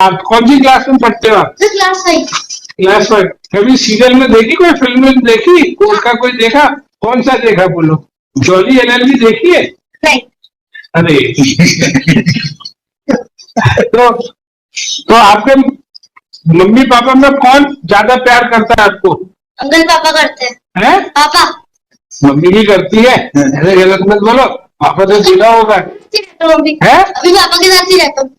आप कौन सी क्लास में पढ़ते हो आप? क्लास 5। क्लास 5। कभी सीरियल में देखी, कोई फिल्म में देखी, कोर्ट का कोई देखा? कौन सा देखा बोलो? जॉली एलएलबी देखी है? नहीं। अरे तो आपके मम्मी पापा में कौन ज्यादा प्यार करता है आपको? अंकल पापा करते हैं। पापा। मम्मी भी करती है? ऐसे गलत मत बोलो, पापा तो जीना होगा है? अभी पापा के साथ ही रहता हूँ।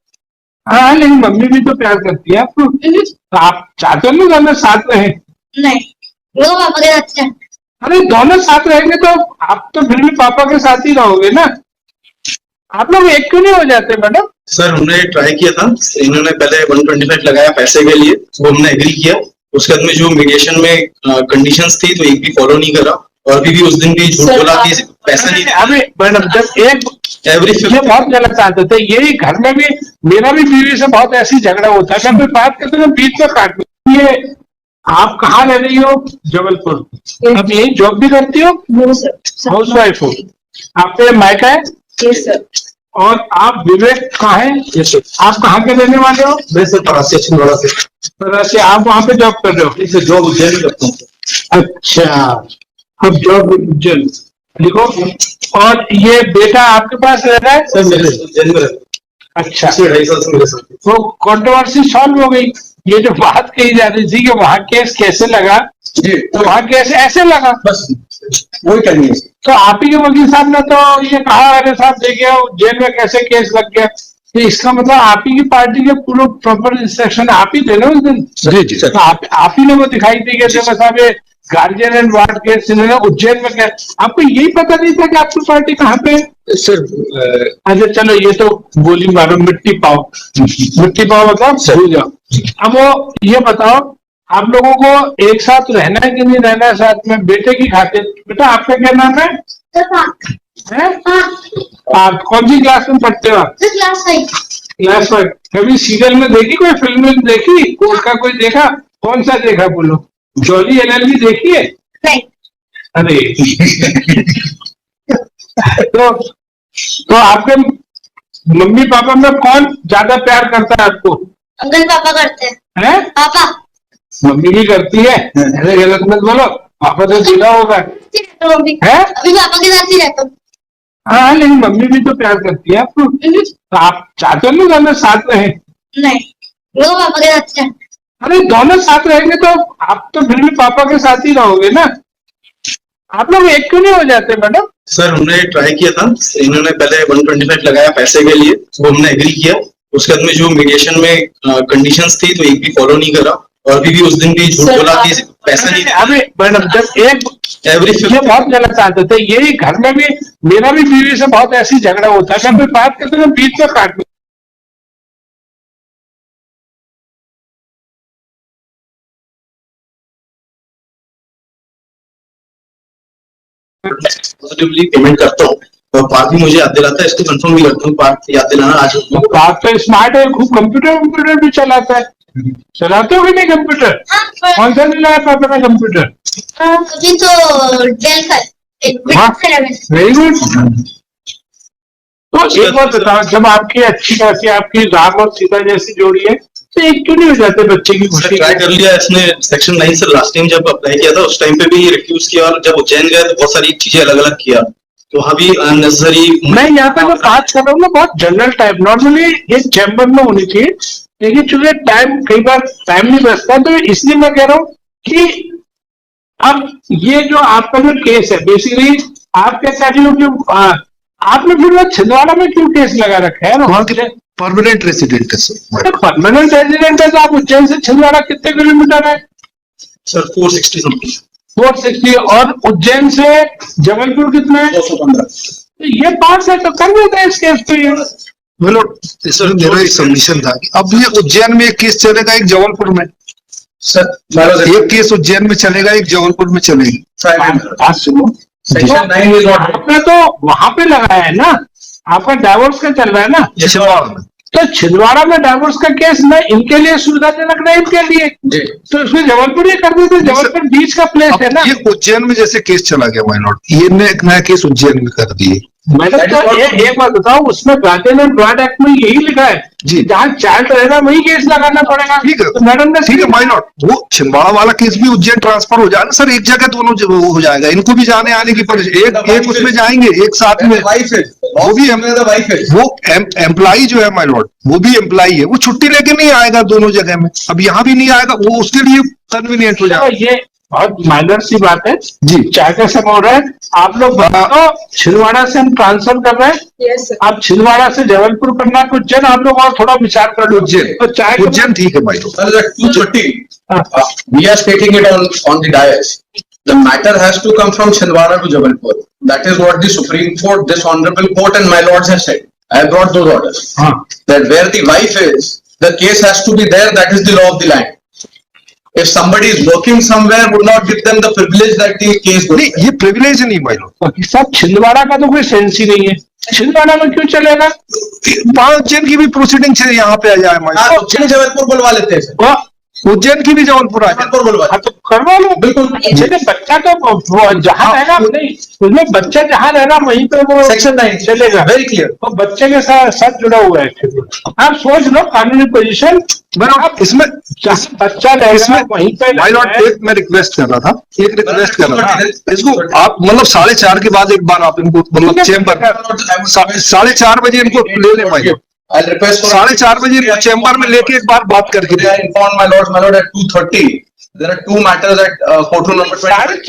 हाँ, लेकिन मम्मी भी तो प्यार करती है आपको। तो आप चाहते हो ना दोनों साथ रहे? नहीं, वो पापा के साथ है। अरे दोनों साथ रहेंगे तो आप तो फिर भी पापा के साथ ही रहोगे ना। आप लोग एक क्यों नहीं हो जाते मैडम? सर हमने ट्राई किया था, इन्होंने पहले 125 लगाया पैसे के लिए, वो हमने एग्री किया। उसके बाद में जो मीडिएशन में कंडीशंस थी तो एक भी फॉलो नहीं करा, और अभी भी उस दिन भी झूठ बोला कि पैसा नहीं। अभी मैडम जब एक ये बहुत गलत आदत है, यही घर में भी मेरा भी बीवी से बहुत ऐसी झगड़ा होता है, जब कोई बात करते हैं बीच में काट दो। ये आप कहाँ रह रही हो? जबलपुर। अब यही जॉब भी करती हो? हाउस वाइफ हो? आपके मायका है? सर। और आप विवेक कहाँ है? आप कहाँ के रहने वाले हो? मैं सर परासी छिंदवाड़ा से। परासी। आप वहाँ पे जॉब कर रहे हो? इसे जॉब उज्जैन करता हूँ। अच्छा, अब जॉब उज्जैन लिखो। और ये बेटा आपके पास रह रहा है? सर मेरे उज्जैन में रहता हूँ। अच्छा, 2.5 साल से मेरे साथ। तो कंट्रोवर्सी सॉल्व हो गई। ये जो बात कही जा रही थी कि वहाँ केस कैसे लगा, जी, तो वहाँ केस ऐसे लगा, बस वही करनी है। तो आप ही के वकील साहब ने तो ये कहा, अरे साहब देखिए जेल में कैसे केस लग गया, तो इसका मतलब आप ही की पार्टी के पूरे प्रॉपर इंस्ट्रक्शन आप ही थे ना उस दिन? जी जी तो आप ही ने वो दिखाई दी कि देखो साहब ये गार्जियन एंड वार्ड केस इन्होंने उज्जैन में क्या, आपको यही पता नहीं था कि आपकी पार्टी कहाँ पे है? सर अच्छा चलो, ये तो गोली मारो, मिट्टी पाओ। मिट्टी पाओ मतलब भूल जाओ। अब वो ये बताओ, आप लोगों को एक साथ रहना है कि नहीं रहना है साथ में, बेटे की खातिर? बेटा आपका क्या नाम है? आप कौन सी क्लास में पढ़ते हो आप? क्लास 5। क्लास 5। कभी सीरियल में देखी, कोई फिल्म में देखी, कोर्ट का कोई देखा? कौन सा देखा बोलो? जॉली एलएलबी देखी है? नहीं। अरे तो आपके मम्मी पापा में कौन ज्यादा प्यार करता है आपको? अंकल पापा करते हैं। पापा। मम्मी भी करती है? ऐसे गलत मत बोलो, पापा तो जीना होगा है? अभी पापा के साथ ही रहता हूँ। हाँ, लेकिन मम्मी भी तो प्यार करती है आपको। तो आप चाहते हो ना दोनों साथ रहे? नहीं, वो पापा के साथ है। अरे दोनों साथ रहेंगे तो आप तो फिर भी पापा के साथ ही रहोगे ना। आप लोग एक क्यों नहीं हो जाते मैडम? सर हमने ट्राई किया था, इन्होंने पहले 125 लगाया पैसे के लिए, वो हमने एग्री किया। उसके बाद में जो मीडिएशन में कंडीशंस थी तो एक भी फॉलो नहीं करा, और अभी भी उस दिन भी झूठ बोला कि पैसा नहीं। अभी मैडम जब एक ये बहुत गलत आदत है, यही घर में भी मेरा भी बीवी से बहुत ऐसी झगड़ा होता है, जब कोई बात करते हैं बीच में काट दो। पॉजिटिवली पेमेंट करता हूँ, और पार्ट भी मुझे याद दिलाता है, इसको कंफर्म भी करता हूँ, पार्ट याद दिलाना आज। बात तो स्मार्ट है, खूब कंप्यूटर भी चलाता है। चलाते हो कि नहीं कंप्यूटर? कौन सा नहीं लाया पापा का कंप्यूटर? अभी तो डेल का वेरी गुड। तो एक बात बताओ, जब आपकी अच्छी खासी आपकी राम और सीता जैसी जोड़ी है, तो एक क्यों नहीं हो जाते बच्चे की खुशी? ट्राई कर लिया इसने सेक्शन 9 से, लास्ट टाइम जब अप्लाई किया था उस टाइम पे भी रिफ्यूज किया, और जब उज्जैन गया तो बहुत सारी चीजें अलग अलग किया, तो वहाँ भी अननेसेसरी। मैं यहाँ पे जो बात कर रहा हूँ ना, बहुत जनरल टाइप, नॉर्मली एक चैम्बर में होनी चाहिए, लेकिन चूंकि टाइम कई बार टाइम नहीं बचता, तो इसलिए मैं कह रहा हूँ कि अब ये जो आपका जो केस है, बेसिकली आप क्या चाहते हो कि आपने फिर वो छिंदवाड़ा में क्यों केस लगा रखा है? वहाँ के परमानेंट रेसिडेंट है सर। परमानेंट रेजिडेंट है, तो आप उज्जैन से छिंदवाड़ा कितने किलोमीटर है? Sir 460 something. 460। और उज्जैन से जबलपुर कितना है? 215। तो ये पास है, तो कर देता है इस केस को। ये बोलो सर मेरा एक सबमिशन था, अब ये उज्जैन में एक केस चलेगा, एक जबलपुर में। सर एक केस उज्जैन में चलेगा, एक जबलपुर में चलेगी। बात सुनो, आपने तो वहां पे लगाया है ना, आपका डाइवोर्स का चल रहा है ना? तो छिंदवाड़ा में डाइवोर्स का केस न इनके लिए सुविधाजनक न इनके लिए, जी। तो इसमें जबलपुर ही कर देते, जबलपुर बीच का प्लेस है ना। अब ये उज्जैन में जैसे केस चला गया माय लॉर्ड, ये ने एक नया केस उज्जैन में कर दिए। मैडम तो एक बात बताओ, उसमें गार्जियन एंड गार्ड एक्ट में यही लिखा है जी। जहाँ चाइल्ड रहेगा वही केस लगाना पड़ेगा। ठीक है, तो मैडम ने ठीक है माय लॉर्ड, वो छिंदवाड़ा वाला केस भी उज्जैन ट्रांसफर हो जाएगा सर, एक जगह दोनों हो जाएगा, इनको भी जाने आने की एक उसमें जाएंगे एक साथ में। वाइफ है, वो भी वाइफ है, वो एम्प्लॉई जो है माय लॉर्ड, वो भी एम्प्लॉई है, वो छुट्टी लेके नहीं आएगा दोनों जगह में, अब यहाँ भी नहीं आएगा, वो उसके लिए कन्वीनियंट हो जाएगा। ये बहुत माइनर सी बात है जी। चाय का समय हो रहा है, आप लोग बताओ छिंदवाड़ा से हम ट्रांसफर कर रहे हैं, यस सर। आप छिंदवाड़ा से जबलपुर करना तो उज्जैन, आप लोग और थोड़ा विचार कर लो। उज्जैन, तो चाय का- उज्जैन ठीक है my Lord. Sir, at 2:30, we are stating it on the dais. The matter has to come from Chhindwara to Jabalpur. That is what the Supreme Court, this honorable court and my lords have said. I have brought those orders. हाँ, That where the wife is, the case has to be there. That is the law of the land. If somebody is working somewhere, would not give them the privilege that the case goes. नहीं, ये privilege नहीं my Lord, बाकी सब छिंदवाड़ा का तो कोई sense ही नहीं है, छिंदवाड़ा में क्यों चलेगा? उज्जैन की भी प्रोसीडिंग से यहाँ पे आ जाए माय हाँ, तो चलिए जबलपुर बुलवा लेते हैं सर। वो लॉर्ड, उज्जैन की भी जबलपुर आ जाए। जबलपुर बुलवा हाँ, तो करवा लो बिल्कुल। जैसे बच्चा तो वो जहाँ रहेगा नहीं, उसमें बच्चा जहाँ रहेगा वहीं पे वो सेक्शन 9 चलेगा, वेरी क्लियर। वो बच्चे के साथ जुड़ा हुआ है एक्चुअली। आप सोच लो कानूनी पोजीशन, आप इसमें जहाँ बच्चा रहेगा इसमें वहीं पे माय लॉर्ड एक मैं रिक्वेस्ट कर रहा था, एक रिक्वेस्ट कर रहा था, इसको आप मतलब 4:30 के बाद एक बार आप इनको मतलब चेम्बर 4:30 बजे इनको ले ले my Lord, I'll request for 4:30 बजे इनको चेम्बर में लेके एक बार बात करके They are informed, my lord, at 2:30. There are two matters at courtroom number 20. 4:30